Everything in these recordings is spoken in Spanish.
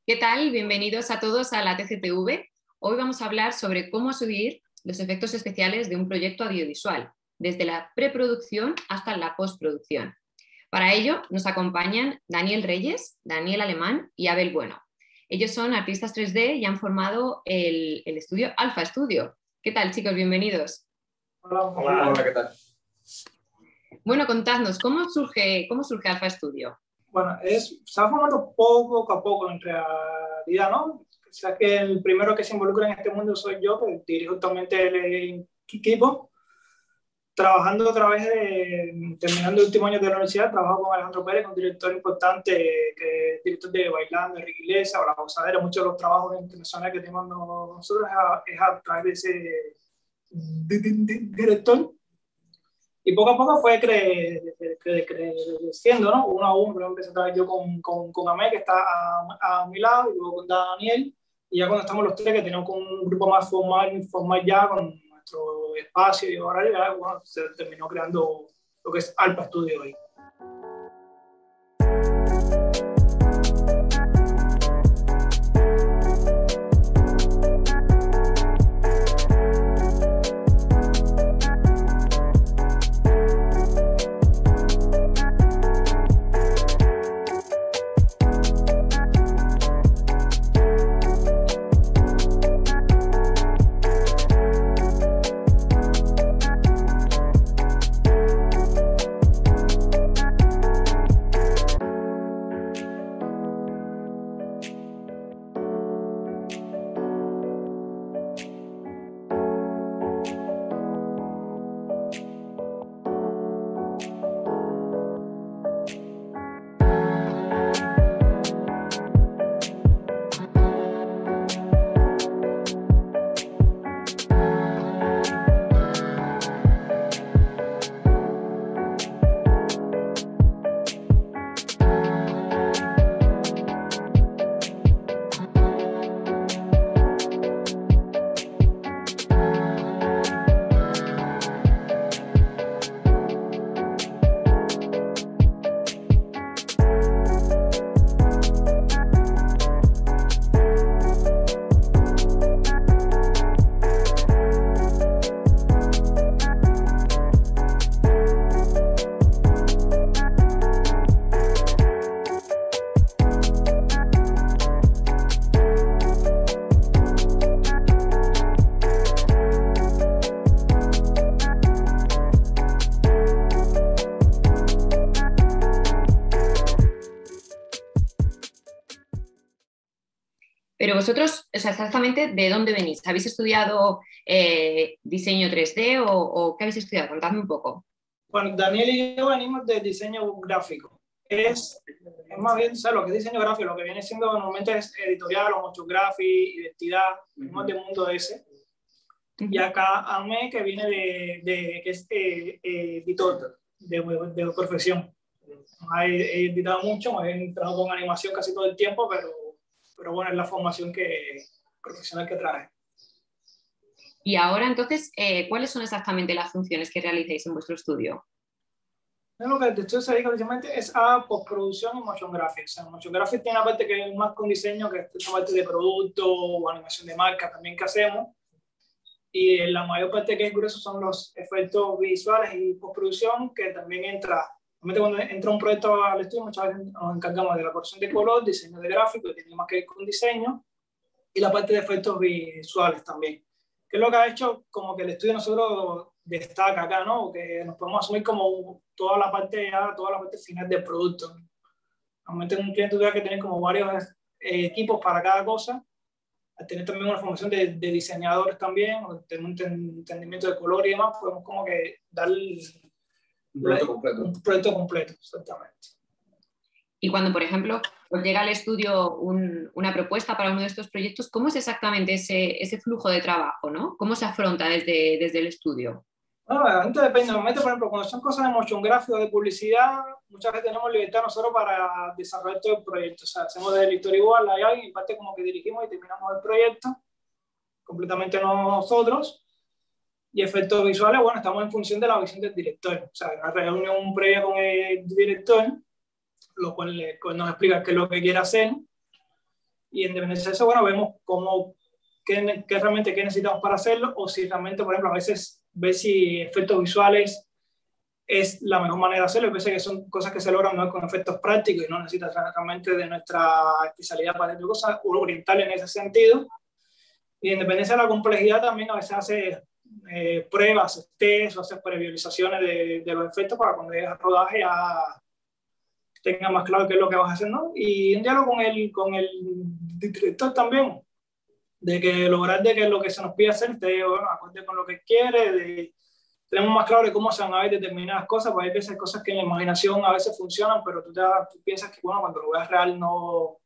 ¿Qué tal? Bienvenidos a todos a la TCTV. Hoy vamos a hablar sobre cómo subir los efectos especiales de un proyecto audiovisual, desde la preproducción hasta la postproducción. Para ello nos acompañan Daniel Reyes, Daniel Alemán y Abel Bueno. Ellos son artistas 3D y han formado el estudio Alpha Studio. ¿Qué tal, chicos? Bienvenidos. Hola, ¿qué tal? Bueno, contadnos, ¿cómo surge Alpha Studio? Bueno, se va formando poco a poco en realidad, ¿no? O sea que el primero que se involucra en este mundo soy yo, que dirijo actualmente el equipo. Trabajando a través de, terminando el último año de la universidad, trabajo con Alejandro Pérez, un director importante, que es director de Bailando, Enrique Iglesias, o La Gozadera. Muchos de los trabajos internacionales que tenemos nosotros es a través de ese director. Y poco a poco fue creciendo, ¿no? Uno a uno. Primero empecé a trabajar yo con Amé, que está a mi lado, y luego con Daniel. Y ya cuando estamos los tres, que tenemos un grupo más formal ya, con nuestro espacio y horario, ya, bueno, se terminó creando lo que es Alpha Studio hoy. Pero vosotros, o sea, exactamente, ¿de dónde venís? ¿Habéis estudiado diseño 3D o qué habéis estudiado? Contadme un poco. Bueno, Daniel y yo venimos de diseño gráfico. Es más bien, ¿sabes? Lo que es diseño gráfico, lo que viene siendo normalmente es editorial o motion graphic, identidad, venimos del mundo ese. Y acá Amé, que viene que es editor de profesión. He editado mucho, he trabajado con animación casi todo el tiempo, pero bueno, es la formación profesional que trae. Y ahora, entonces, ¿cuáles son exactamente las funciones que realizáis en vuestro estudio? Lo que el estudio se dedica precisamente es a postproducción y motion graphics. O sea, motion graphics tiene una parte que es más con diseño, que es una parte de producto o animación de marca también que hacemos. Y la mayor parte que es grueso son los efectos visuales y postproducción, que también entra. Cuando entra un proyecto al estudio, muchas veces nos encargamos de la corrección de color, diseño de gráfico, que tiene más que ver con diseño, y la parte de efectos visuales también. Que es lo que ha hecho como que el estudio de nosotros destaca acá, ¿no? Que nos podemos asumir como toda la parte final del producto. Normalmente en un cliente tuviera que tener como varios equipos para cada cosa, al tener también una formación de diseñadores también, o tener un entendimiento de color y demás, podemos como que dar un proyecto completo, exactamente. Y cuando, por ejemplo, os llega al estudio una propuesta para uno de estos proyectos, ¿cómo es exactamente ese flujo de trabajo, ¿no? ¿Cómo se afronta desde el estudio? Bueno, antes depende. Normalmente, por ejemplo, cuando son cosas de motion gráfico, de publicidad, muchas veces tenemos libertad nosotros para desarrollar todo el proyecto. O sea, hacemos desde el storyboard, layout, y en parte como que dirigimos y terminamos el proyecto completamente nosotros. Y efectos visuales, bueno, estamos en función de la visión del director. O sea, una reunión previa con el director, lo cual nos explica qué es lo que quiere hacer. y en dependencia de eso, bueno, vemos qué realmente qué necesitamos para hacerlo, o si realmente, por ejemplo, a veces ver si efectos visuales es la mejor manera de hacerlo. Yo pienso que son cosas que se logran ¿no? con efectos prácticos y no necesitas realmente de nuestra especialidad para hacer cosas orientales en ese sentido. Y en dependencia de la complejidad también a veces hace pruebas, test o haces previsualizaciones de los efectos para cuando llegues al rodaje ya tengas más claro qué es lo que vas a hacer, ¿no? Y un diálogo con el director también, de que lograr de que lo que se nos pide hacer esté bueno, acorde con lo que quiere, tenemos más claro de cómo se van a ver determinadas cosas, porque hay veces cosas que en la imaginación a veces funcionan, pero tú piensas que bueno, cuando lo veas real no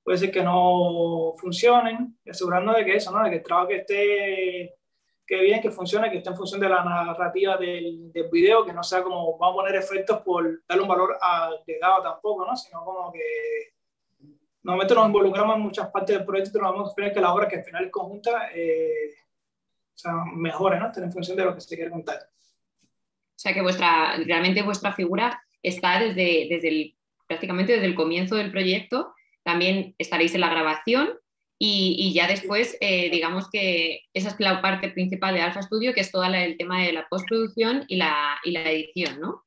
puede ser que no funcionen, asegurando de que eso, ¿no? De que el trabajo que esté que bien, que funcione, que esté en función de la narrativa del video, que no sea como vamos a poner efectos por darle un valor agregado tampoco, ¿no? Sino como que normalmente nos involucramos en muchas partes del proyecto y nos vamos a ver que la obra que al final es conjunta o sea, mejore, ¿no? En función de lo que se quiere contar. O sea que realmente vuestra figura está prácticamente desde el comienzo del proyecto, también estaréis en la grabación y ya después, digamos que esa es la parte principal de Alpha Studio, que es todo el tema de la postproducción y la edición, ¿no?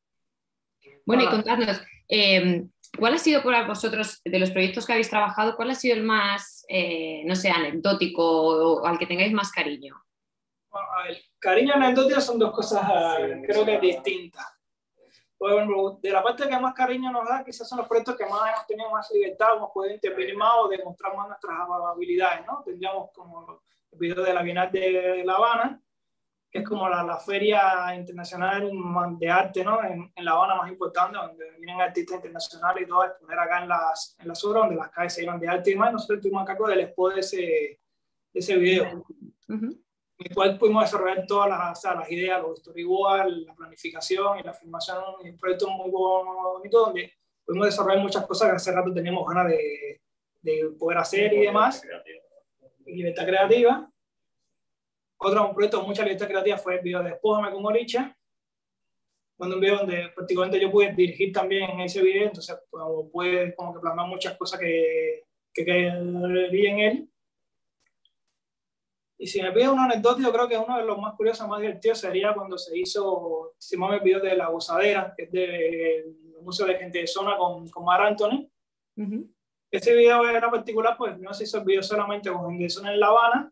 Bueno, y contadnos, ¿cuál ha sido para vosotros, de los proyectos que habéis trabajado, cuál ha sido el más, no sé, anecdótico o al que tengáis más cariño? Bueno, a ver, cariño y anecdótica son dos cosas, creo que distintas. Bueno, de la parte que más cariño nos da, quizás son los proyectos que más hemos tenido más libertad, hemos podido intervenir más o demostrar más nuestras habilidades, ¿no? Tendríamos como el video de la Bienal de La Habana, que es como la feria internacional de arte, ¿no? En La Habana más importante, donde vienen artistas internacionales y todo a exponer acá en las obras, donde las calles se llenan de arte y demás. Nosotros estuvimos a cargo del expo de ese video. En el cual pudimos desarrollar todas las ideas, los storyboards, la planificación y la filmación. Un proyecto muy bonito donde pudimos desarrollar muchas cosas que hace rato teníamos ganas de poder hacer y demás. Libertad creativa. Un proyecto con mucha libertad creativa fue el video de Despójame con Oricha, cuando un video donde prácticamente yo pude dirigir también en ese video, entonces pude como que plasmar muchas cosas que vi en él. Y si me pides una anécdota, yo creo que uno de los más curiosos, más divertidos, sería cuando hicimos el video de La Gozadera, que es del Museo de Gente de Zona con Mar Anthony. Ese video era particular, pues no se hizo el video solamente con Gente de Zona en La Habana,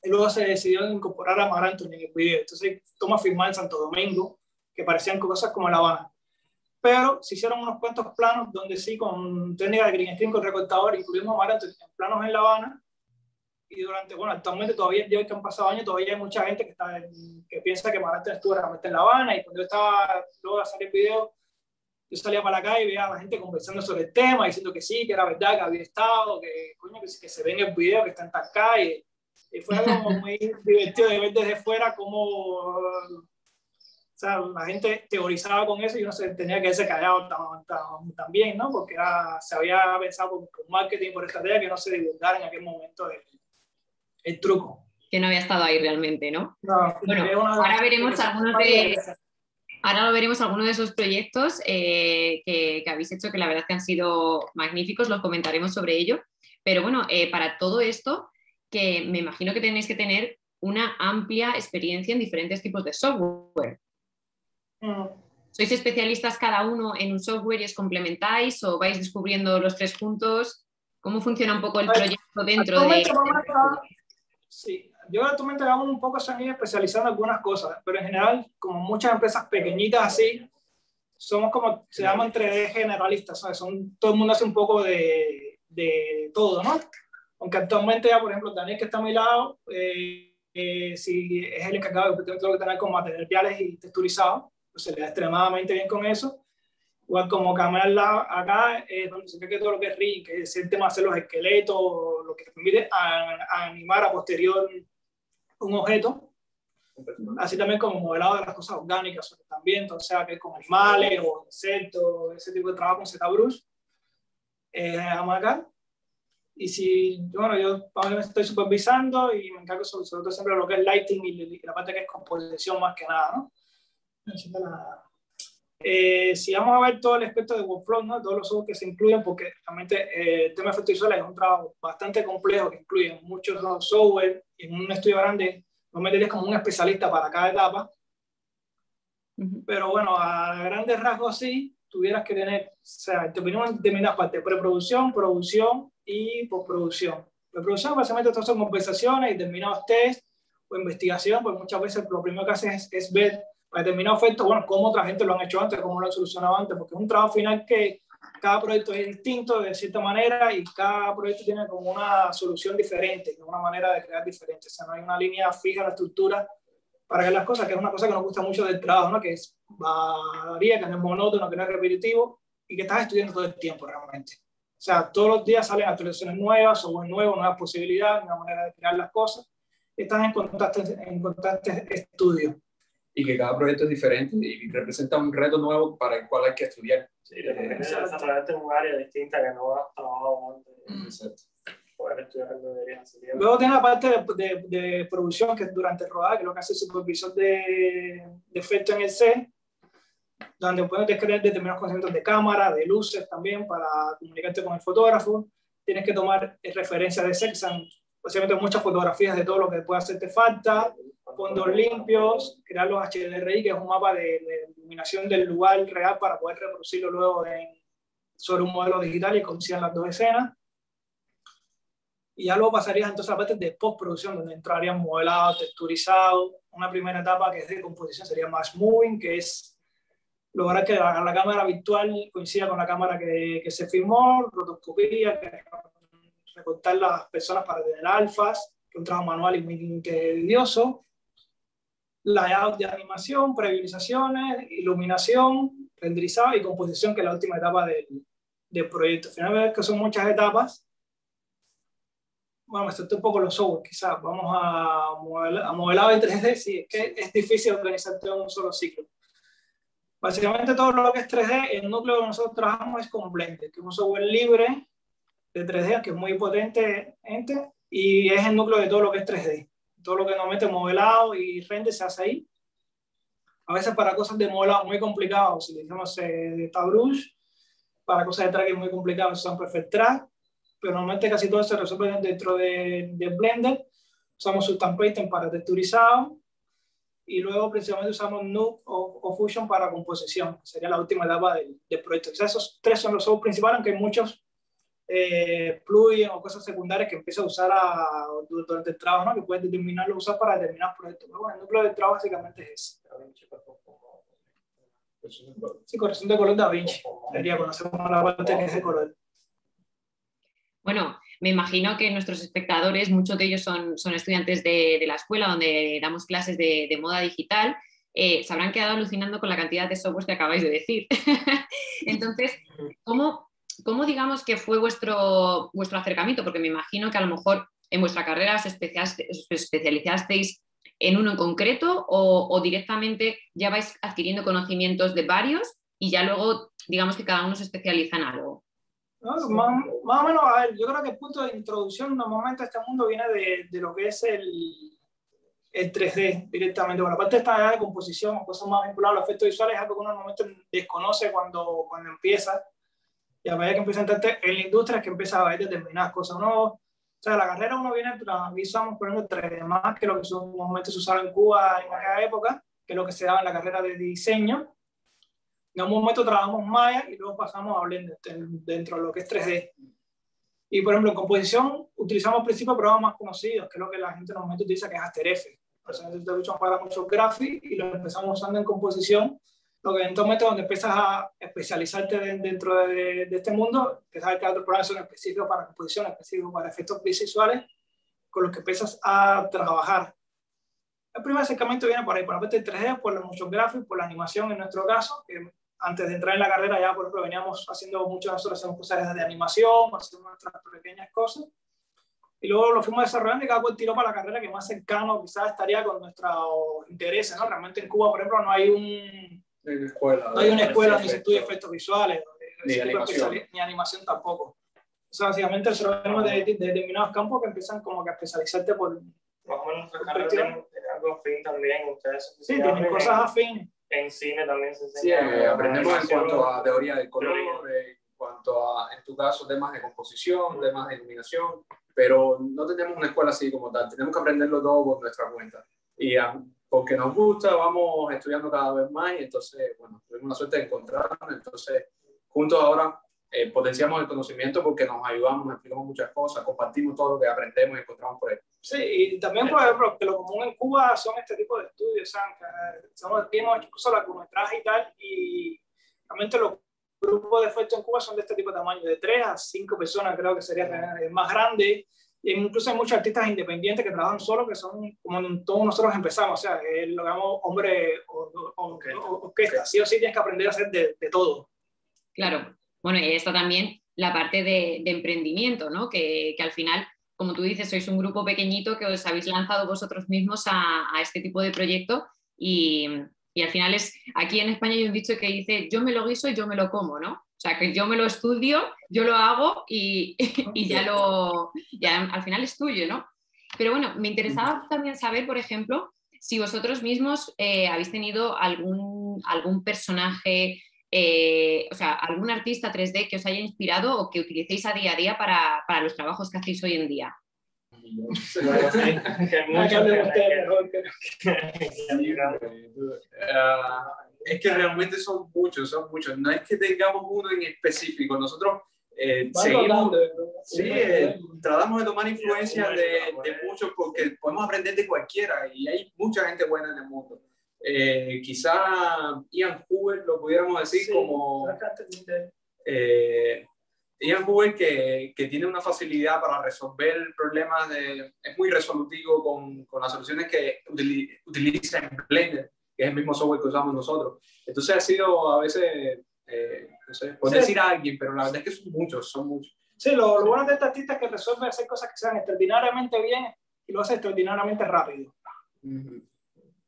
y luego se decidió incorporar a Mar Anthony en el video. Entonces, toma filmar en Santo Domingo, que parecían cosas como La Habana. Pero se hicieron unos cuantos planos donde sí, con técnica de green screen, con recortador, incluimos a Mar Anthony en planos en La Habana. Y actualmente todavía, ya que han pasado años, todavía hay mucha gente que piensa que Mar Anthony estuvo realmente en La Habana. Y cuando yo estaba, luego de hacer el video, yo salía para la calle y veía a la gente conversando sobre el tema, diciendo que sí, que era verdad, que había estado, que, coño, que se ve en el video, que está en tal calle. Y fue algo muy divertido de ver desde fuera cómo o sea, la gente teorizaba con eso y uno se tenía que irse callado también, ¿no? Porque se había pensado por marketing, por estrategia, que no se divulgara en aquel momento el truco. Que no había estado ahí realmente, ¿no? No, bueno, ahora veremos algunos de esos proyectos que habéis hecho, que la verdad que han sido magníficos, los comentaremos sobre ello. Pero bueno, para todo esto, que me imagino que tenéis que tener una amplia experiencia en diferentes tipos de software. ¿Sois especialistas cada uno en un software y os complementáis o vais descubriendo los tres juntos? ¿Cómo funciona un poco el proyecto dentro de...? Sí, yo actualmente hago un poco se han ido especializando en algunas cosas, pero en general, como muchas empresas pequeñitas así, somos como, se llaman 3D generalistas, ¿sabes? Todo el mundo hace un poco de todo, ¿no? Aunque actualmente ya, por ejemplo, Daniel, que está a mi lado, si es el encargado de todo lo que tener con materiales y texturizados, pues se le da extremadamente bien con eso. Igual como Camel acá, donde se ve que todo lo que es RIG, que es el tema de hacer los esqueletos, lo que permite a animar a posterior un objeto, así también como modelado de las cosas orgánicas también, entonces sea que con animales o insectos, ese tipo de trabajo con ZBrush, acá. Y si, bueno, yo me estoy supervisando y me encargo sobre todo siempre de lo que es lighting y la parte que es composición más que nada, ¿no? Si vamos a ver todo el aspecto de workflow, ¿no? Todos los software que se incluyen, porque realmente el tema de efectos visuales es un trabajo bastante complejo que incluye muchos software, y en un estudio grande no meterías como un especialista para cada etapa. Pero bueno, a grandes rasgos sí, tuvieras que tener, o sea, te opinión en determinadas partes: preproducción, producción y postproducción. Preproducción básicamente todas son conversaciones y determinados test o investigación, pues muchas veces lo primero que haces es ver para determinado efecto, bueno, cómo otra gente lo han hecho antes, cómo lo han solucionado antes, porque es un trabajo final que cada proyecto es distinto de cierta manera y cada proyecto tiene como una solución diferente, una manera de crear diferente. O sea, no hay una línea fija en la estructura para ver las cosas, que es una cosa que nos gusta mucho del trabajo, ¿no? Que es varía, que no es monótono, que no es repetitivo y que estás estudiando todo el tiempo realmente. O sea, todos los días salen actualizaciones nuevas, software nuevo, nuevas posibilidades, nueva manera de crear las cosas. Estás en constante estudio. Y que cada proyecto es diferente y representa un reto nuevo para el cual hay que estudiar. Sí, desarrollarte en un área distinta que no has trabajado antes. Poder estudiar lo que deberías hacer. Luego tiene la parte de producción, que es durante el rodaje, que es lo que hace el supervisor de efectos en el set, donde puedes describir determinados conceptos de cámara, de luces también, para comunicarte con el fotógrafo. Tienes que tomar referencias de set, básicamente muchas fotografías de todo lo que puede hacerte falta, fondos limpios, crear los HDRI, que es un mapa de iluminación del lugar real para poder reproducirlo luego sobre un modelo digital y coincidan las dos escenas. Y ya luego pasarías entonces a la parte de postproducción, donde entrarían modelado, texturizado. Una primera etapa que es de composición sería mass moving, que es lograr que la cámara virtual coincida con la cámara que se filmó, rotoscopía, recortar las personas para tener alfas, que es un trabajo manual y muy tedioso. Layout de animación, previsualizaciones, iluminación, renderizado y composición, que es la última etapa del proyecto. Al final ves que son muchas etapas. Bueno, me salté un poco los software, quizás. Vamos a modelado en 3D, sí, es que es difícil organizarte en un solo ciclo. Básicamente todo lo que es 3D, el núcleo que nosotros trabajamos es con Blender, que es un software libre de 3D, que es muy potente, y es el núcleo de todo lo que es 3D. Todo lo que nos mete modelado y render se hace ahí. A veces para cosas de modelado muy complicadas, si decimos ZBrush, para cosas de tracking muy complicadas usamos Perfect Track, pero normalmente casi todo se resuelve dentro de Blender. Usamos Substance Painting para texturizado y luego principalmente usamos Nuke o Fusion para composición, que sería la última etapa del proyecto. O sea, esos tres son los software principales, aunque hay muchos plugins o cosas secundarias que empieza a usar durante el trabajo, ¿no? Que puedes determinarlo, usar para determinados proyectos. Pero bueno, el núcleo del trabajo básicamente es ese. Sí, corrección de color Da Vinci. Sería conocemos la parte que es de color. Bueno, me imagino que nuestros espectadores, muchos de ellos son estudiantes de la escuela donde damos clases de moda digital. Se habrán quedado alucinando con la cantidad de software que acabáis de decir. Entonces, ¿cómo digamos que fue vuestro acercamiento? Porque me imagino que a lo mejor en vuestra carrera os especializasteis en uno en concreto o directamente ya vais adquiriendo conocimientos de varios y ya luego digamos que cada uno se especializa en algo. No, más o menos, a ver, yo creo que el punto de introducción normalmente a este mundo viene de lo que es el 3D directamente. Bueno, la parte de composición o cosas más vinculadas a los efectos visuales es algo que uno normalmente desconoce cuando empieza. Y a medida que empieza a entrar en la industria es que empieza a ver determinadas cosas. O sea, la carrera uno viene, usamos por ejemplo 3D más, que lo que normalmente se usaba en Cuba en aquella época, que es lo que se daba en la carrera de diseño. En un momento trabajamos Maya y luego pasamos a Blender dentro de lo que es 3D. Y por ejemplo, en composición utilizamos al principio programas más conocidos, que es lo que la gente normalmente utiliza, que es After Effects. Personalmente utilizamos para muchos graphics y lo empezamos usando en composición. Lo que eventualmente donde empiezas a especializarte dentro de este mundo, empiezas a ver que otros programas son específicos para composición, específicos para efectos visuales, con los que empiezas a trabajar. El primer acercamiento viene por ahí, por la parte de 3D, por los motion graphics, por la animación en nuestro caso, que antes de entrar en la carrera ya, por ejemplo, veníamos haciendo nosotros hacemos cosas de animación, hacemos nuestras pequeñas cosas, y luego lo fuimos desarrollando y cada cual tiró para la carrera que más cercano quizás estaría con nuestros intereses, ¿no? Realmente en Cuba, por ejemplo, no hay una escuela donde se estudia efectos visuales, ni animación tampoco. O sea, básicamente el problema de determinados campos que empiezan como que a especializarte por... Más o menos nuestra carrera tiene algo afín también. Ustedes sí, tienen cosas afines. En cine también se Sí, enseña. aprendemos en cuanto a teoría del color, teoría. en cuanto a, en tu caso, temas de composición, temas de iluminación, pero no tenemos una escuela así como tal, tenemos que aprenderlo todo por nuestra cuenta. Y porque nos gusta, vamos estudiando cada vez más y entonces, bueno, tuvimos la suerte de encontrarnos, entonces juntos ahora potenciamos el conocimiento porque nos ayudamos, nos explicamos muchas cosas, compartimos todo lo que aprendemos y encontramos por ahí. Sí, y también, por ejemplo, que lo común en Cuba son este tipo de estudios, ¿sabes? Hemos hecho cosas largometraje y tal, y realmente los grupos de efectos en Cuba son de este tipo de tamaño, de 3 a 5 personas, creo que sería el más grande. Y incluso hay muchos artistas independientes que trabajan solos, que son como todos nosotros empezamos, o sea, lo llamamos hombre orquesta. Sí o sí tienes que aprender a hacer de todo. Claro, bueno, y está también la parte de emprendimiento, ¿no? Que al final, como tú dices, sois un grupo pequeñito que os habéis lanzado vosotros mismos a este tipo de proyecto y al final aquí en España hay un dicho que dice, yo me lo guiso y yo me lo como, ¿no? O sea, que yo me lo estudio, yo lo hago y ya al final es tuyo, ¿no? Pero bueno, me interesaba también saber, por ejemplo, si vosotros mismos habéis tenido algún personaje, o sea, algún artista 3D que os haya inspirado o que utilicéis a día para los trabajos que hacéis hoy en día. Es que realmente son muchos. No es que tengamos uno en específico. Nosotros seguimos, sí, tratamos de tomar influencia de muchos porque podemos aprender de cualquiera y hay mucha gente buena en el mundo. Quizá Ian Hoover lo pudiéramos decir sí, como Ian Hoover que tiene una facilidad para resolver problemas, es muy resolutivo con las soluciones que utiliza en Blender, que es el mismo software que usamos nosotros. Entonces ha sido a veces, no sé, puedes decir a alguien, pero la verdad es que son muchos. Sí, lo bueno de este artista es que resuelve hacer cosas que sean extraordinariamente bien y lo hace extraordinariamente rápido.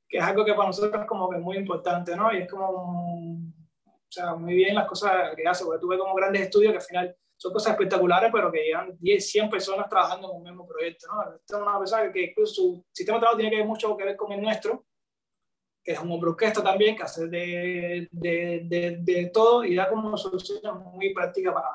Que es algo que para nosotros es como que muy importante, ¿no? Y es como, o sea, muy bien las cosas que hace, porque tú ves como grandes estudios que al final son cosas espectaculares, pero que llevan 10, 100 personas trabajando en un mismo proyecto, ¿no? Esta es una persona que incluso su sistema de trabajo tiene mucho que ver con el nuestro, que es un hombre orquesta también, que hace de todo y da como soluciones muy prácticas para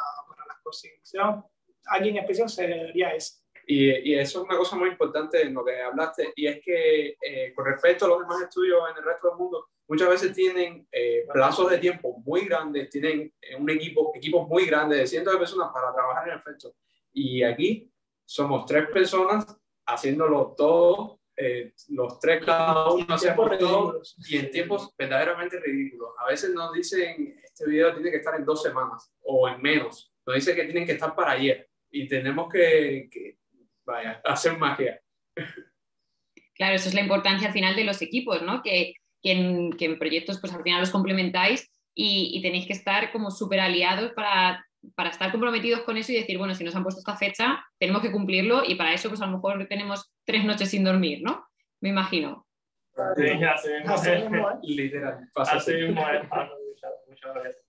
las cosas. O sea, alguien especial sería ese. Y eso es una cosa muy importante en lo que hablaste, y es que con respecto a los demás estudios en el resto del mundo, muchas veces tienen plazos de tiempo muy grandes, tienen equipos muy grandes de cientos de personas para trabajar en efectos. Y aquí somos 3 personas haciéndolo todo, los 3 cada uno hacemos todo, y en tiempos verdaderamente ridículos. A veces nos dicen, este video tiene que estar en 2 semanas, o en menos. Nos dicen que tienen que estar para ayer, y tenemos que hacer magia. Claro, eso es la importancia al final de los equipos, ¿no? Que en proyectos pues al final los complementáis y tenéis que estar como súper aliados para estar comprometidos con eso y decir, bueno, si nos han puesto esta fecha, tenemos que cumplirlo y para eso pues a lo mejor tenemos 3 noches sin dormir, ¿no? Me imagino. Sí, así mismo. Literal. Así mismo muchas veces.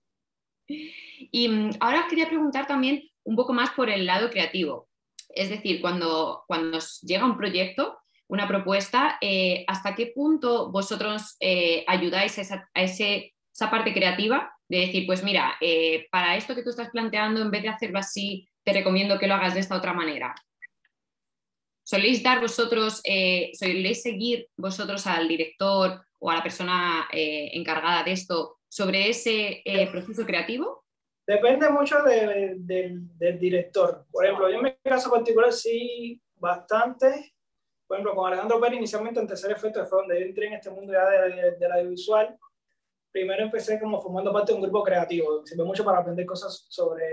Y ahora os quería preguntar también un poco más por el lado creativo. Es decir, cuando os llega un proyecto, una propuesta, ¿hasta qué punto vosotros ayudáis a esa parte creativa? De decir, pues mira, para esto que tú estás planteando, en vez de hacerlo así, te recomiendo que lo hagas de esta otra manera. ¿Soléis seguir vosotros al director o a la persona encargada de esto sobre ese proceso creativo? Depende mucho del director. Por ejemplo, yo en mi caso particular sí, bastante. Por ejemplo, con Alejandro Pérez, inicialmente en Tercer Efecto, fue donde yo entré en este mundo ya de la audiovisual. Primero empecé como formando parte de un grupo creativo. Sirve mucho para aprender cosas sobre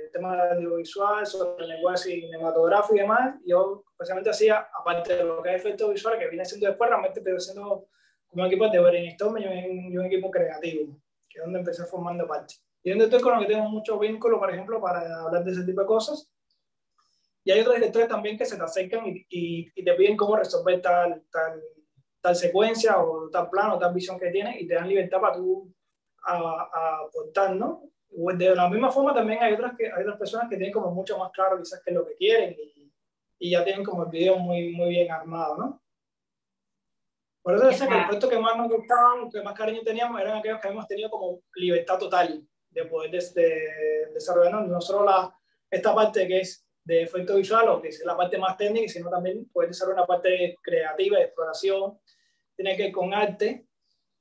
el tema de audiovisual, sobre el lenguaje cinematográfico y demás. Yo especialmente hacía, aparte de lo que es efectos visuales, que vine haciendo después, realmente empecé haciendo como un equipo de brainstorming y un equipo creativo, que es donde empecé formando parte. Y donde estoy con lo que tengo mucho vínculo, por ejemplo, para hablar de ese tipo de cosas. Y hay otros directores también que se te acercan y te piden cómo resolver tal secuencia o tal plano o tal visión que tienes y te dan libertad para tú aportar, ¿no? De la misma forma también hay otras personas que tienen como mucho más claro quizás qué es lo que quieren y ya tienen como el video muy, muy bien armado, ¿no? Por eso decía que los proyectos que más nos gustaban, que más cariño teníamos, eran aquellos que hemos tenido como libertad total de poder desarrollarnos no solo esta parte que es de efecto visual, o que es la parte más técnica, sino también poder desarrollar una parte creativa, de exploración, tiene que ver con arte.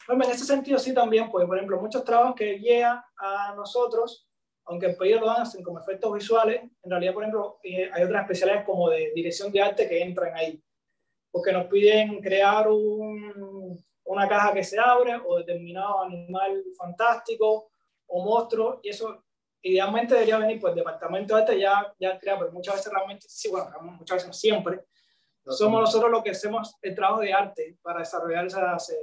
Bueno, en ese sentido sí también, pues, por ejemplo, muchos trabajos que llegan a nosotros, aunque el pedido lo hacen como efectos visuales, en realidad, por ejemplo, hay otras especialidades como de dirección de arte que entran ahí, porque nos piden crear una caja que se abre, o determinado animal fantástico, o monstruo, y eso idealmente debería venir por el departamento de arte ya crea, pero muchas veces realmente, sí, bueno, muchas veces no siempre, somos nosotros los que hacemos el trabajo de arte para desarrollar esas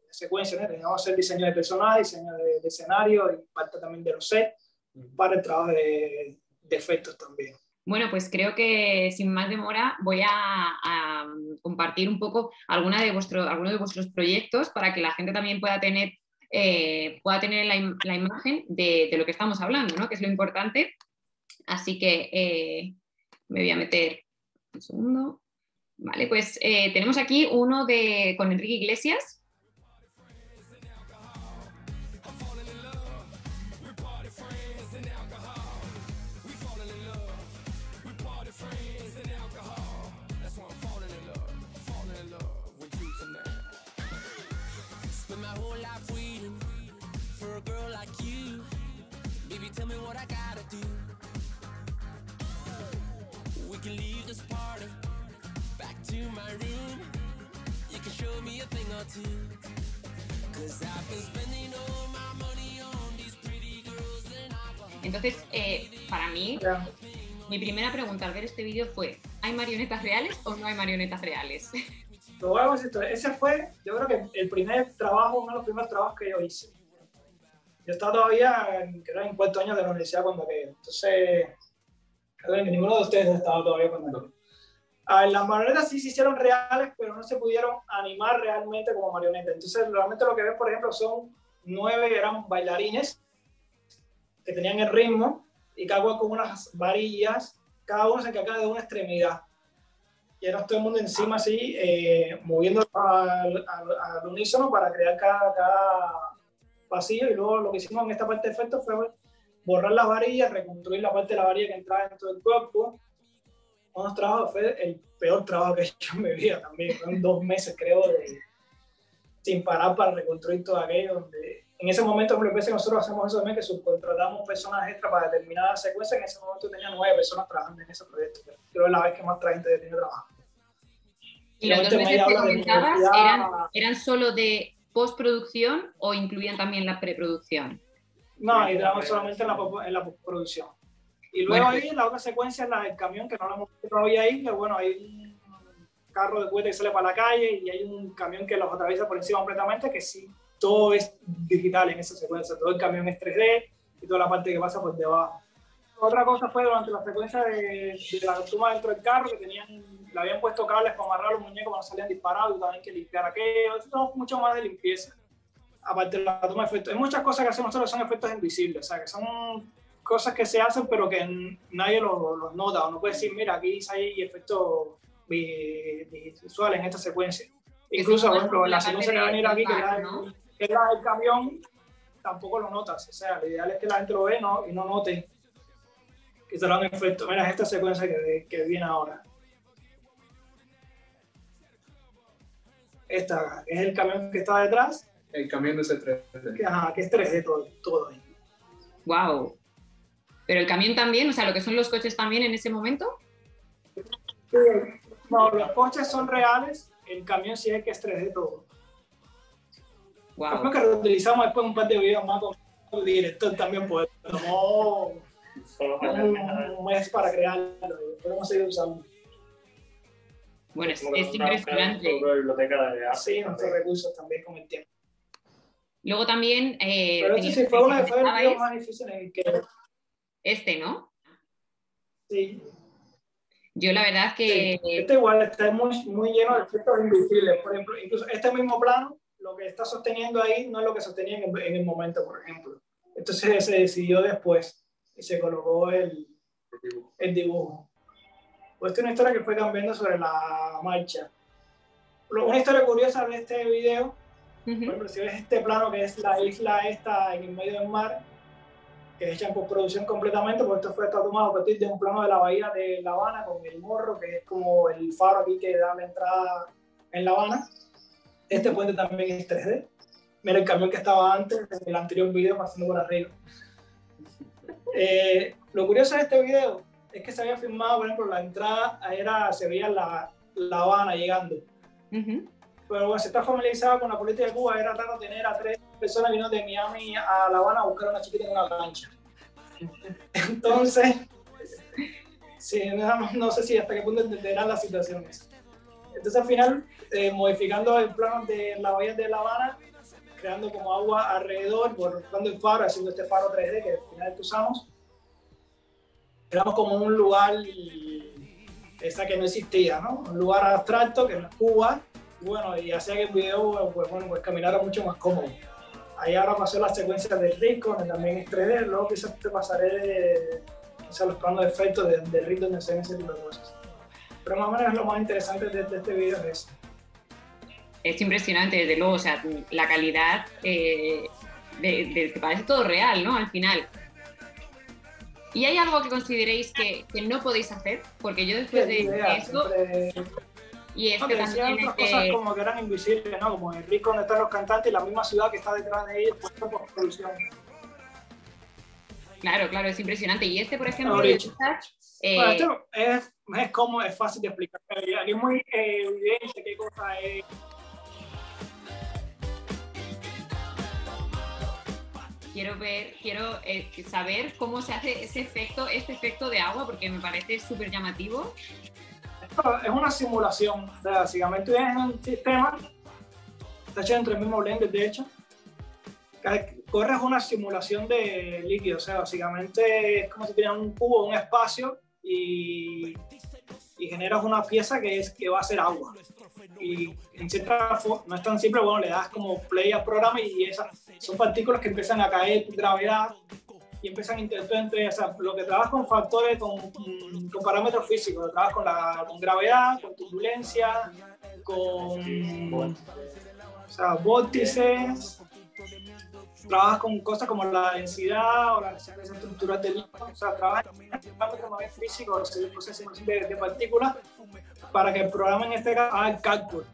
secuencias, ¿no? Tenemos que hacer diseño de personajes, diseño de escenario, y parte también de los sets, para el trabajo de efectos también. Bueno, pues creo que sin más demora voy a compartir un poco algunos de vuestros proyectos para que la gente también pueda tener la imagen de lo que estamos hablando, ¿no? Que es lo importante. Así que me voy a meter un segundo. Vale, pues tenemos aquí uno con Enrique Iglesias. Entonces, para mí, mi primera pregunta al ver este vídeo fue: ¿hay marionetas reales o no hay marionetas reales? Ese fue, yo creo que el primer trabajo, uno de los primeros trabajos que yo hice. Yo estaba todavía creo, en cuarto año de la universidad cuando aquello. Entonces, creo que ninguno de ustedes estaba todavía cuando aquello. Las marionetas sí se hicieron reales, pero no se pudieron animar realmente como marionetas. Entonces, realmente lo que ven, por ejemplo, son 9 eran bailarines que tenían el ritmo, y cada uno con unas varillas, cada uno se encargaba de una extremidad. Y era todo el mundo encima así, moviendo al unísono para crear cada pasillo. Y luego lo que hicimos en esta parte de efectos fue borrar las varillas, reconstruir la parte de la varilla que entraba dentro del cuerpo. Unos trabajos, fue el peor trabajo que he hecho en mi vida también. Fueron 2 meses, creo, sin parar para reconstruir todo aquello. Donde, en ese momento, muchas veces nosotros hacemos eso también, que subcontratamos personas extra para determinadas secuencias. En ese momento tenía 9 personas trabajando en ese proyecto. Creo que es la vez que más gente ha tenido trabajo. ¿Y los 2 meses que comentabas eran solo de postproducción o incluían también la preproducción? No, y trabajamos solamente en la postproducción. Y luego ahí la otra secuencia es la del camión, que no la hemos visto todavía ahí, que bueno, hay un carro de cohete que sale para la calle y hay un camión que los atraviesa por encima completamente, que sí, todo es digital en esa secuencia, todo el camión es 3D y toda la parte que pasa por debajo. Otra cosa fue durante la secuencia de la toma dentro del carro, que le habían puesto cables para amarrar los muñecos cuando salían disparados y también que limpiar aquello. Esto es mucho más de limpieza, aparte de la toma de efectos. Hay muchas cosas que hacemos nosotros que son efectos invisibles, o sea, que son cosas que se hacen pero que nadie los nota, o no puede decir, mira, aquí hay efectos visuales en esta secuencia. Incluso, por ejemplo, la secuencia que va a venir aquí, que es la del camión, tampoco lo notas. O sea, lo ideal es que la gente lo ve y no note que se lo han efecto. Mira, esta secuencia que viene ahora. Esta es el camión que está detrás. El camión de ese 3D. Que es 3D todo ahí. ¡Wow! ¿Pero el camión también? O sea, ¿lo que son los coches también en ese momento? Sí, no, los coches son reales, el camión sí es que es 3D todo. Wow. Creo que reutilizamos después un par de videos más con el director también, pues tomó un mes para crearlo, podemos seguir usando. Bueno, es impresionante. Sí, nuestros recursos también con el tiempo. Luego también... pero este sí fue uno de los videos más difíciles que... Este, ¿no? Sí. Yo la verdad que... Sí. Este igual está muy lleno de efectos invisibles. Por ejemplo, incluso este mismo plano, lo que está sosteniendo ahí no es lo que sostenía en el momento, por ejemplo. Entonces se decidió después y se colocó el dibujo. Pues esta es una historia que fue cambiando sobre la marcha. Una historia curiosa de este video, por Ujú. ejemplo, si ves este plano que es la isla esta en el medio del mar, que es hecha en postproducción completamente, porque esto está tomado a partir de un plano de la bahía de La Habana con el Morro, que es como el faro aquí que da la entrada en La Habana. Este puente también es 3D. Mira el camión que estaba antes, en el anterior video, pasando por arriba. Lo curioso de este video es que se había filmado, por ejemplo, la entrada se veía la Habana llegando. Ujú. Pero bueno, si estás familiarizado con la política de Cuba, era raro tener a 3 personas viniendo de Miami a La Habana a buscar a una chiquita en una lancha. Entonces, sí, no sé si hasta qué punto entenderán las situaciones. Entonces, al final, modificando el plano de la bahía de La Habana, creando como agua alrededor, borrando el faro, haciendo este faro 3D que al final usamos, creamos como un lugar esa que no existía, ¿no? Un lugar abstracto que no es Cuba. Bueno, y hacía que el video pues caminara mucho más cómodo. Ahí ahora pasó las secuencias del Rick, donde también es 3D, luego quizás te pasaré los planos de efectos del Rick donde se ven ese tipo de cosas. Pero más o menos lo más interesante de este video es eso. Es impresionante, desde luego, o sea, la calidad de que parece todo real, ¿no? Al final. ¿Y hay algo que consideréis que no podéis hacer? Porque yo después de eso... Y es que decían también otras cosas como que eran invisibles, ¿no? Como el Rick donde están los cantantes y la misma ciudad que está detrás de ellos, puesto por producción. Claro, claro, es impresionante. Y este, por ejemplo, Bueno, esto es como es fácil de explicar. Aquí es muy evidente qué cosa es. Quiero saber cómo se hace este efecto de agua, porque me parece súper llamativo. Es una simulación, o sea, básicamente es un sistema, está hecho entre el mismo Blender, de hecho, corres una simulación de líquido, o sea, básicamente es como si tuvieras un cubo, un espacio y generas una pieza que va a ser agua. Y en cierta forma, no es tan simple, bueno, le das como play al programa y esas son partículas que empiezan a caer por gravedad y empiezan a interactuar entre ellas. O sea, lo que trabajas con factores, con parámetros físicos, trabajas con gravedad, con turbulencia, con vórtices, trabajas con cosas como la densidad o la resistencia estructural del líquido, o sea, trabajas en parámetros más físicos, el proceso de partículas, para que el programa en este caso haga el cálculo.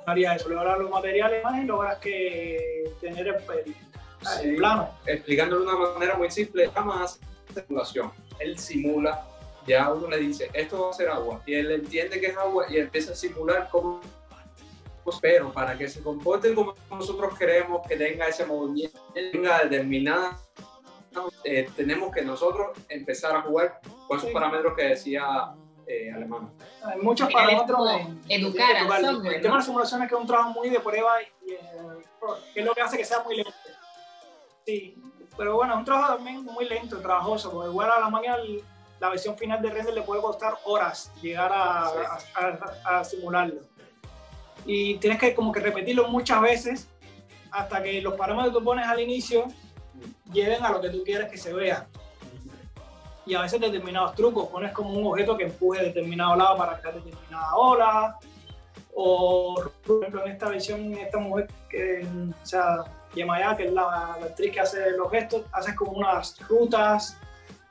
Haría eso, lograr los materiales más y logras tener el plano. Explicándolo de una manera muy simple, más simulación. Él simula, ya uno le dice, esto va a ser agua, y él entiende que es agua y empieza a simular cómo, pero para que se comporten como nosotros queremos, que tenga ese movimiento, tenga determinada, tenemos que nosotros empezar a jugar con esos parámetros que decía Alemán. Hay muchos parámetros educar al software, ¿no? El tema de las simulaciones que es un trabajo muy de prueba y es lo que hace que sea muy lento. Sí, pero bueno, es un trabajo también muy lento, trabajoso, porque igual a la máquina la versión final de render le puede costar horas llegar a simularlo. Y tienes que como que repetirlo muchas veces hasta que los parámetros que tú pones al inicio lleven a lo que tú quieres que se vea. Y a veces determinados trucos, pones como un objeto que empuje determinado lado para crear determinada ola, o por ejemplo en esta versión, esta mujer que, o sea, Yemaya, que es la actriz que hace los gestos, haces como unas rutas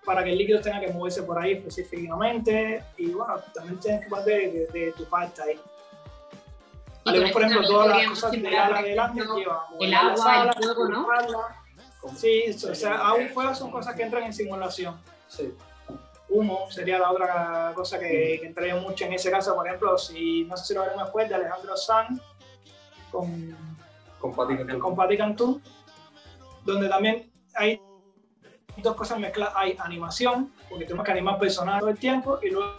para que el líquido tenga que moverse por ahí específicamente, y bueno, también tienes que poner de tu parte ahí. Además, por ejemplo, todas las cosas de adelante llevan el agua, el fuego, ¿no? Sí, o sea, agua y fuego son cosas que entran en simulación. Sí. Humo sería la otra cosa que entraría mucho en ese caso. Por ejemplo, si no sé si lo veremos después, de Alejandro Sanz con Patti Cantú, donde también hay dos cosas mezcladas. Hay animación, porque tenemos que animar personajes todo el tiempo, y luego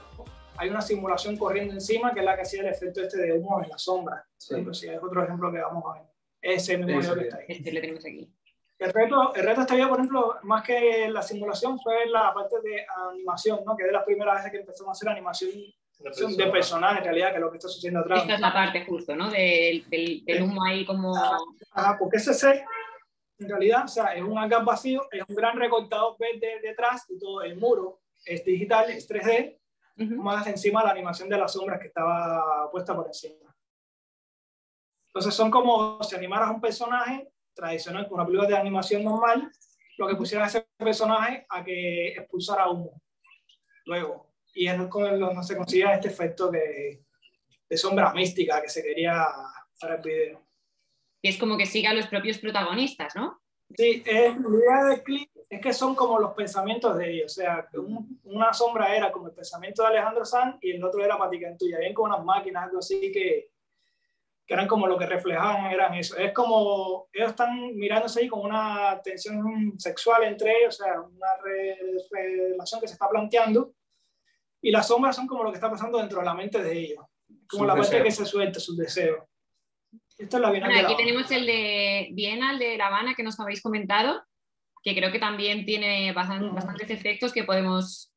hay una simulación corriendo encima, que es la que hacía el efecto de humo en la sombra. Sí. Entonces, es otro ejemplo que vamos a ver. Ese mismo que está ahí. Este lo tenemos aquí. El reto este video, por ejemplo, más que la simulación, fue la parte de animación, ¿no? Que de las primeras veces que empezamos a hacer animación de personaje, en realidad, que es lo que está sucediendo atrás. Esta es la parte justo, ¿no? Del humo ahí como... Porque ese set, en realidad, o sea, es un hangar vacío, es un gran recortador verde detrás, y todo el muro es digital, es 3D, más encima la animación de las sombras que estaba puesta por encima. Entonces son como si animaras un personaje tradicional con una película de animación normal, lo que pusieras a ese personaje a que expulsara humo luego. Y es no se consigue este efecto de sombra mística que se quería para el video. Y es como que siga a los propios protagonistas, ¿no? Sí, la idea del clip es que son como los pensamientos de ellos. O sea, una sombra era como el pensamiento de Alejandro Sanz y el otro era Mati Cantú. Habían como unas máquinas, algo así, que eran como lo que reflejaban, eran eso. Es como ellos están mirándose ahí con una tensión sexual entre ellos, o sea, una relación que se está planteando. Y las sombras son como lo que está pasando dentro de la mente de ellos. Como la parte que se suelta, sus deseos. Esto es la Bienal de La Aquí Habana. tenemos el de Bienal de La Habana que nos habéis comentado, que creo que también tiene bastantes efectos que podemos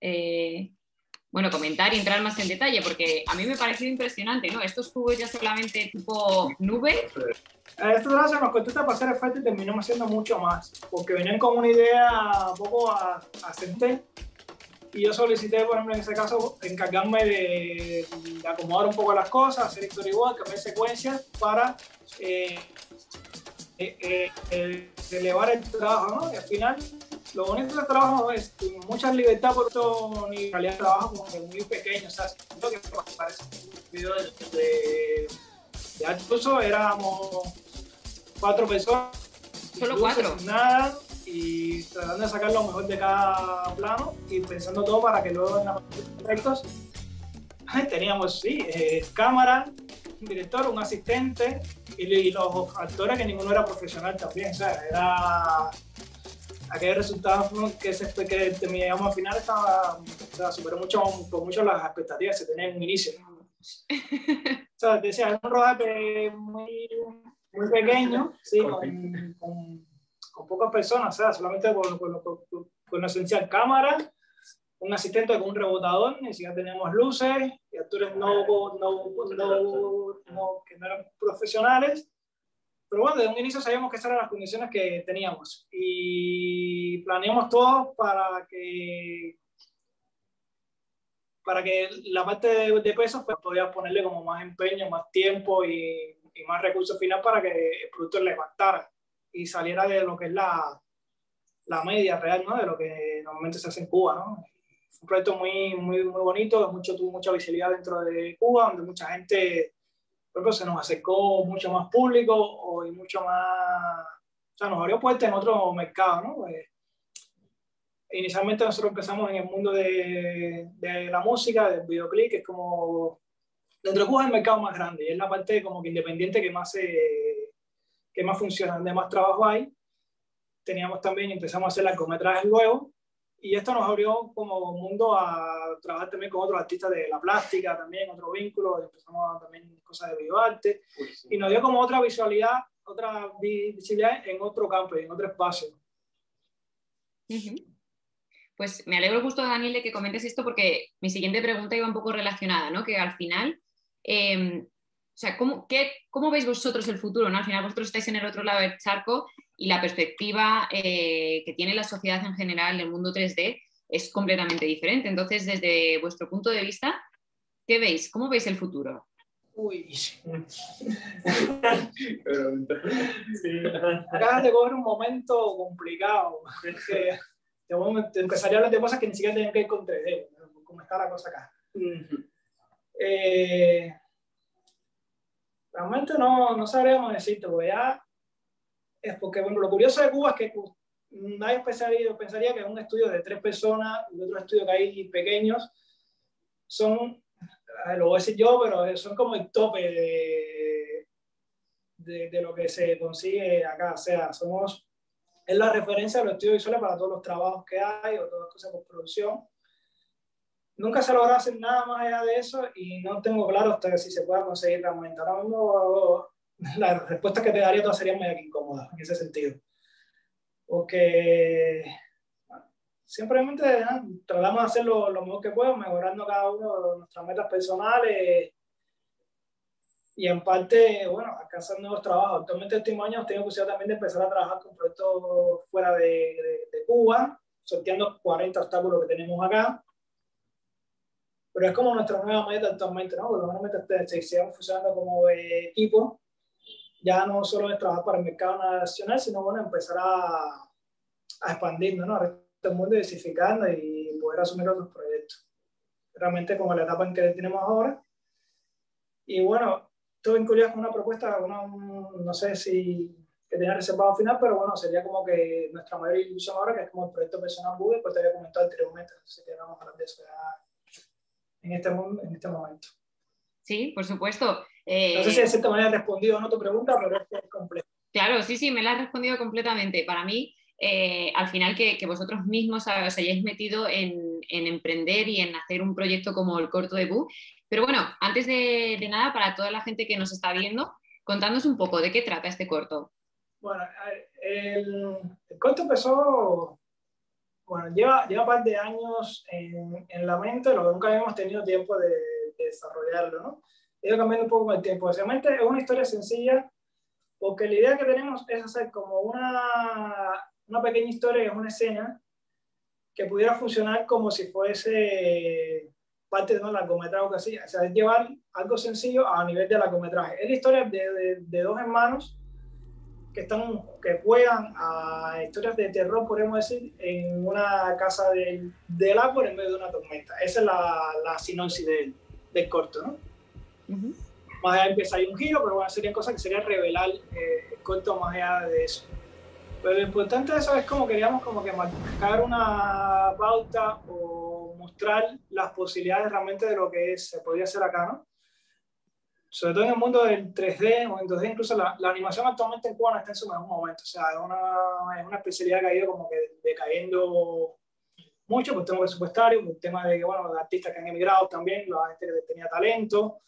comentar y entrar más en detalle, porque a mí me ha parecido impresionante, ¿no? Estos cubos ya solamente tipo nube. Esto nos costó para hacer efecto y terminó haciendo mucho más, porque venían con una idea un poco ascendente. Y yo solicité, por ejemplo, en ese caso, encargarme de acomodar un poco las cosas, hacer storyboard, cambiar secuencias para elevar el trabajo, ¿no? Y al final, lo bonito del trabajo es mucha libertad por todo, ni realidad de trabajo como que muy pequeño. O sea, lo que parece un video de alto uso, éramos 4 personas. Solo 4. Sin nada, y tratando de sacar lo mejor de cada plano y pensando todo para que luego en la parte de efectos teníamos, sí, cámara, un director, un asistente y los actores que ninguno era profesional también. O sea, era aquel resultado que terminamos al final, o sea, superó por mucho las expectativas que se tenían en un inicio. O sea, decía, es un rodaje muy pequeño, sí, con pocas personas, o sea, solamente con lo esencial: cámara, un asistente con un rebotador, ni siquiera teníamos luces, y actores que no eran profesionales. Pero bueno, desde un inicio sabíamos que esas eran las condiciones que teníamos y planeamos todo para que la parte de pesos pues, podía ponerle como más empeño, más tiempo y más recursos final para que el producto levantara y saliera de lo que es la media real, ¿no? De lo que normalmente se hace en Cuba, ¿no? Fue un proyecto muy, muy, muy bonito, tuvo mucha visibilidad dentro de Cuba, donde mucha gente, por ejemplo, se nos acercó mucho más público y mucho más, o sea, nos abrió puertas en otro mercado, ¿no? Inicialmente nosotros empezamos en el mundo de la música, del videoclip, que es como, dentro de Cuba es el mercado más grande, y es la parte como que independiente que más funciona, donde más trabajo hay. Empezamos a hacer largometrajes luego, y esto nos abrió como mundo a trabajar también con otros artistas de la plástica, también otro vínculo, empezamos también cosas de videoarte, y nos dio como otra visibilidad en otro campo y en otro espacio. Pues me alegro justo, Daniel, de que comentes esto, porque mi siguiente pregunta iba un poco relacionada, ¿no? Que al final, o sea, ¿cómo veis vosotros el futuro, ¿no? Al final vosotros estáis en el otro lado del charco y la perspectiva que tiene la sociedad en general del mundo 3D es completamente diferente. Entonces, desde vuestro punto de vista, ¿qué veis? ¿Cómo veis el futuro? Uy. Acabas de coger un momento complicado. Te empezaría a hablar de cosas que ni siquiera tienen que ir con 3D, como está la cosa acá. Realmente no sabríamos decirte, porque ya es porque, bueno, lo curioso de Cuba es que nadie pensaría que un estudio de 3 personas y otro estudio que hay pequeños son, lo voy a decir yo, pero son como el tope de lo que se consigue acá. O sea, es la referencia de los estudios visuales para todos los trabajos que hay o todas las cosas de postproducción. Nunca se logra hacer nada más allá de eso y no tengo claro hasta si se pueda conseguir realmente. Ahora mismo las respuestas que te daría todas serían medio incómodas en ese sentido. Porque simplemente tratamos de hacer lo mejor que podemos, mejorando cada uno de nuestras metas personales y en parte, bueno, alcanzar nuevos trabajos. Actualmente este año tengo posibilidad también de empezar a trabajar con proyectos fuera de Cuba, sorteando 40 obstáculos que tenemos acá. Pero es como nuestra nueva meta actualmente, ¿no? Por lo menos sigamos funcionando como equipo ya no solo es trabajar para el mercado nacional, sino bueno, empezar a expandirnos, ¿no? Al resto del mundo, diversificando y poder asumir otros proyectos. Realmente como la etapa en que tenemos ahora. Y bueno, estuve incluido con una propuesta, no sé si que tenía reservado al final, pero bueno, sería como que nuestra mayor ilusión ahora, que es como el proyecto personal Google, pues te había comentado anteriormente, así que vamos a hablar de eso ya en este momento. Sí, por supuesto. No sé si de cierta manera he respondido a no tu pregunta, pero es complejo. Claro, sí, me la has respondido completamente. Para mí, al final que vosotros mismos os hayáis metido en emprender y en hacer un proyecto como el corto de Boo. Pero bueno, antes de nada, para toda la gente que nos está viendo, contadnos un poco de qué trata este corto. Bueno, el corto empezó, bueno, lleva un par de años en la mente, lo que nunca habíamos tenido tiempo de desarrollarlo, ¿no? Ha ido cambiando un poco con el tiempo. Básicamente es una historia sencilla, porque la idea que tenemos es hacer como una pequeña historia, es una escena que pudiera funcionar como si fuese parte de un largometraje o casi, o sea, es llevar algo sencillo a nivel de largometraje. Es la historia de dos hermanos que juegan a historias de terror, podemos decir, en una casa del árbol en medio de una tormenta. Esa es la sinopsis del corto, ¿no? Uh-huh. Más allá empieza ahí un giro, pero bueno, serían cosas que sería revelar el corto más allá de eso. Pero lo importante de eso es como queríamos como que marcar una pauta o mostrar las posibilidades realmente de lo que se podría hacer acá, ¿no? Sobre todo en el mundo del 3D o en 2D, incluso la animación actualmente en Cuba no está en su mejor momento. O sea, es una especialidad que ha ido como que decayendo mucho por tema presupuestario, por el tema de que, bueno, los artistas que han emigrado también, la gente que tenía talento.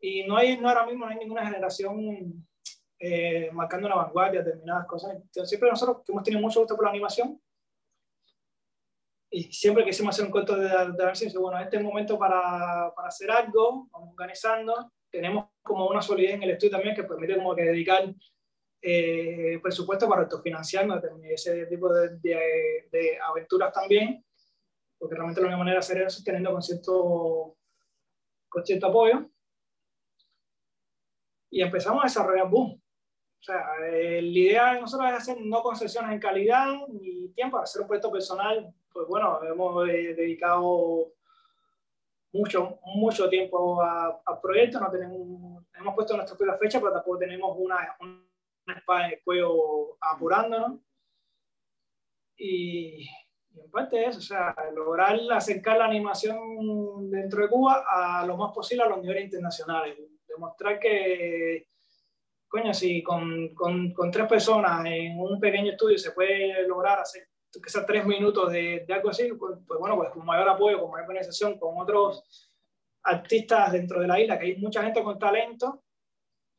Y ahora mismo no hay ninguna generación marcando una vanguardia, determinadas cosas. Entonces, siempre nosotros que hemos tenido mucho gusto por la animación y siempre quisimos hacer un corto de análisis, bueno, este es el momento para hacer algo, vamos organizando. Tenemos como una solidez en el estudio también que permite como que dedicar presupuesto para autofinanciarnos ese tipo de aventuras también, porque realmente la única manera de hacer eso es teniendo con cierto apoyo. Y empezamos a desarrollar Boom. O sea, la idea de nosotros es hacer no concesiones en calidad ni tiempo, para hacer un proyecto personal. Pues bueno, hemos dedicado mucho tiempo al proyecto, hemos puesto nuestra propia fecha, pero tampoco tenemos una espada en el cuello apurándonos. Y en parte eso, o sea, lograr acercar la animación dentro de Cuba a lo más posible a los niveles internacionales. Demostrar que, coño, si con 3 personas en un pequeño estudio se puede lograr hacer que sea 3 minutos de algo así, pues bueno, pues con mayor apoyo, con mayor organización, con otros artistas dentro de la isla, que hay mucha gente con talento,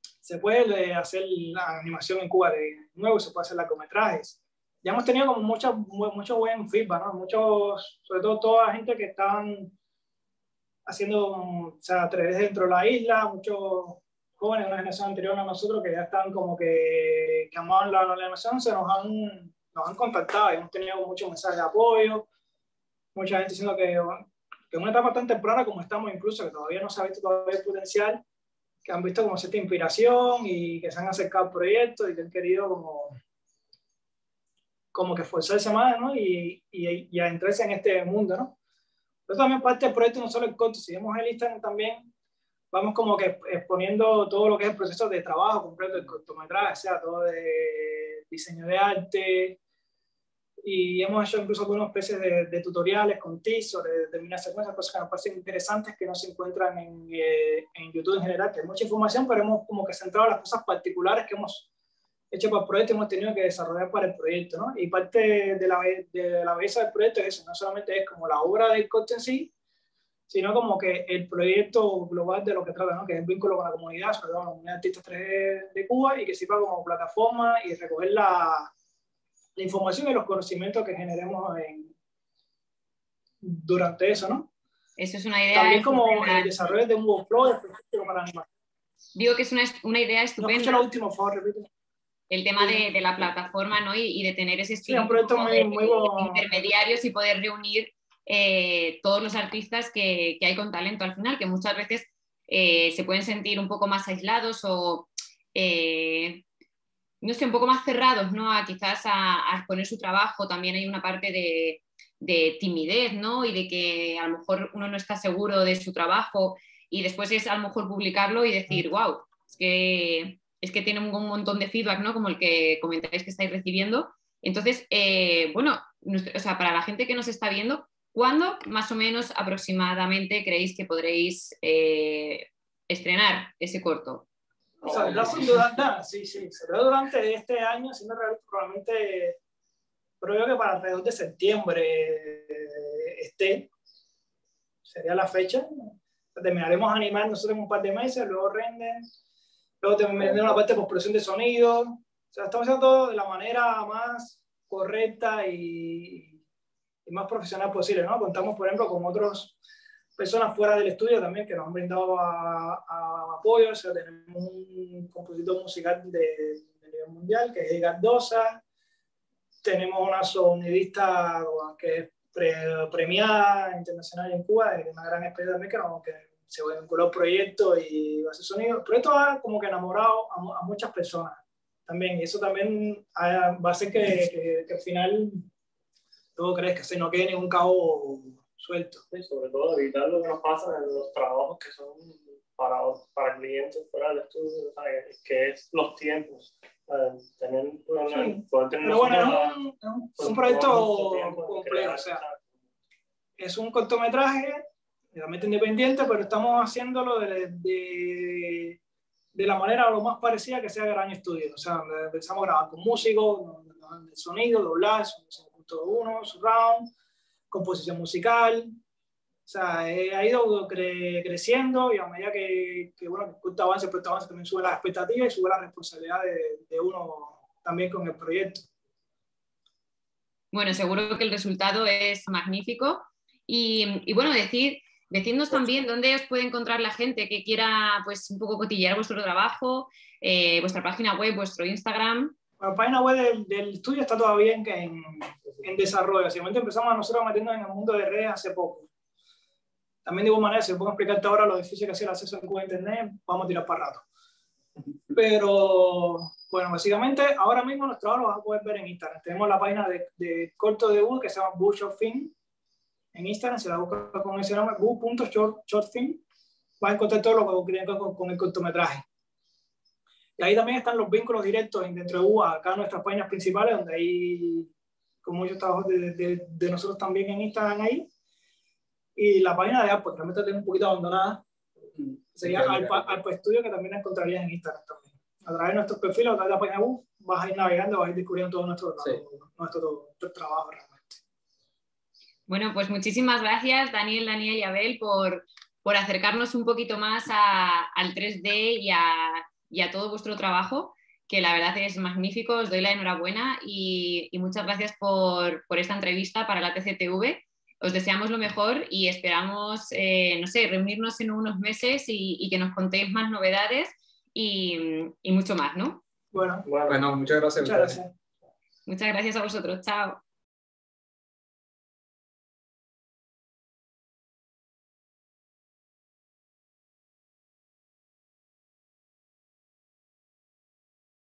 se puede hacer la animación en Cuba de nuevo, se puede hacer largometrajes. Ya hemos tenido como mucho buen feedback, ¿no? Muchos, sobre todo toda la gente que están haciendo, o sea, 3D dentro de la isla, muchos jóvenes de una generación anterior a nosotros que ya están como que amaban la animación, nos han contactado y hemos tenido muchos mensajes de apoyo, mucha gente diciendo que en una etapa tan temprana como estamos, incluso que todavía no se ha visto todavía el potencial, que han visto como cierta inspiración y que se han acercado al proyecto y que han querido como que esforzarse más, ¿no? Y adentrarse en este mundo, ¿no? Pero también parte del proyecto no solo el corto, si vemos el Instagram también, vamos como que exponiendo todo lo que es el proceso de trabajo completo del cortometraje, o sea, todo de diseño de arte, y hemos hecho incluso algunas especies de tutoriales con tips sobre determinadas secuencias, cosas que nos parecen interesantes que no se encuentran en YouTube en general, que hay mucha información, pero hemos como que centrado las cosas particulares que hemos hecho para el proyecto, hemos tenido que desarrollar para el proyecto, ¿no? Y parte de la belleza del proyecto es eso, no solamente es como la obra del corto en sí, sino como que el proyecto global de lo que trata, ¿no? Que es el vínculo con la comunidad, sobre todo la comunidad de artistas 3D de Cuba, y que sirva como plataforma y recoger la información y los conocimientos que generemos durante eso, ¿no? Eso es una idea. También como el desarrollo de un workflow específico para animación. Digo que es una idea estupenda. No escucho lo último, por favor, repite. El tema de la plataforma, ¿no? Y de tener ese espíritu, sí, un proyecto muy intermediarios y poder reunir todos los artistas que hay con talento al final, que muchas veces se pueden sentir un poco más aislados o no sé, un poco más cerrados, ¿no? Quizás a exponer su trabajo. También hay una parte de timidez, ¿no? Y de que a lo mejor uno no está seguro de su trabajo y después es a lo mejor publicarlo y decir, wow, es que tiene un montón de feedback, ¿no? Como el que comentáis que estáis recibiendo. Entonces, bueno, o sea, para la gente que nos está viendo, ¿cuándo más o menos aproximadamente creéis que podréis estrenar ese corto? Saldrá durante este año, siendo realista, probablemente, pero que para alrededor de septiembre sería la fecha. Terminaremos a animar nosotros en un par de meses, luego render, luego terminaremos una parte de postproducción de sonido. O sea, estamos haciendo todo de la manera más correcta y más profesional posible, ¿no? Contamos, por ejemplo, con otras personas fuera del estudio también que nos han brindado apoyo. O sea, tenemos un compositor musical de nivel mundial, que es Edgar Dosa. Tenemos una sonidista que es premiada internacional en Cuba, de una gran experiencia también, que se vinculó al proyecto y va a hacer sonido. El proyecto ha como que enamorado a muchas personas también, y eso también va a hacer que al final todo crezca, que no quede ningún cabo suelto. Sí, sobre todo evitar lo que nos pasa en los trabajos que son para clientes fuera del estudio, ¿sabes? Que es los tiempos. Tener, Sí. poder tener. Pero bueno, es un proyecto complejo, o sea, es un cortometraje realmente independiente, pero estamos haciéndolo de la manera lo más parecida que sea Gran Estudio. O sea, empezamos a grabar con músicos, el sonido, doblaje, 1.1, surround, composición musical. O sea, ha ido creciendo, y a medida que el proyecto avance también sube las expectativas y sube la responsabilidad de uno también con el proyecto. Bueno, seguro que el resultado es magnífico. Y bueno, decidnos también dónde os puede encontrar la gente que quiera pues un poco cotillear vuestro trabajo, vuestra página web, vuestro Instagram. La página web del estudio está todavía en desarrollo. Básicamente empezamos nosotros a meternos en el mundo de redes hace poco. También de igual manera, si puedo explicarte ahora lo difícil que es el acceso en Cuba a Internet, vamos a tirar para rato. Pero, bueno, básicamente ahora mismo nuestro trabajo lo vas a poder ver en Instagram. Tenemos la página de corto de Boo que se llama Boo Short Film. En Instagram, se la busca con ese nombre, boo.shortfilm. Vas a encontrar todo lo que tiene con el cortometraje. Y ahí también están los vínculos directos dentro de Boo, acá nuestras páginas principales, donde hay con muchos trabajos de nosotros también en Instagram ahí. Y la página de Alpa, que realmente está un poquito abandonada, sería Alpa Studio, que también la encontrarías en Instagram también. A través de nuestros perfiles, a través de la página web, vas a ir navegando, vas a ir descubriendo todo nuestro trabajo realmente. Bueno, pues muchísimas gracias, Daniel y Abel, por acercarnos un poquito más al 3D y a todo vuestro trabajo, que la verdad es magnífico. Os doy la enhorabuena y muchas gracias por esta entrevista para la TCTV. Os deseamos lo mejor y esperamos, no sé, reunirnos en unos meses y que nos contéis más novedades y mucho más, ¿no? Bueno, muchas gracias. Muchas gracias. Muchas gracias a vosotros. Chao.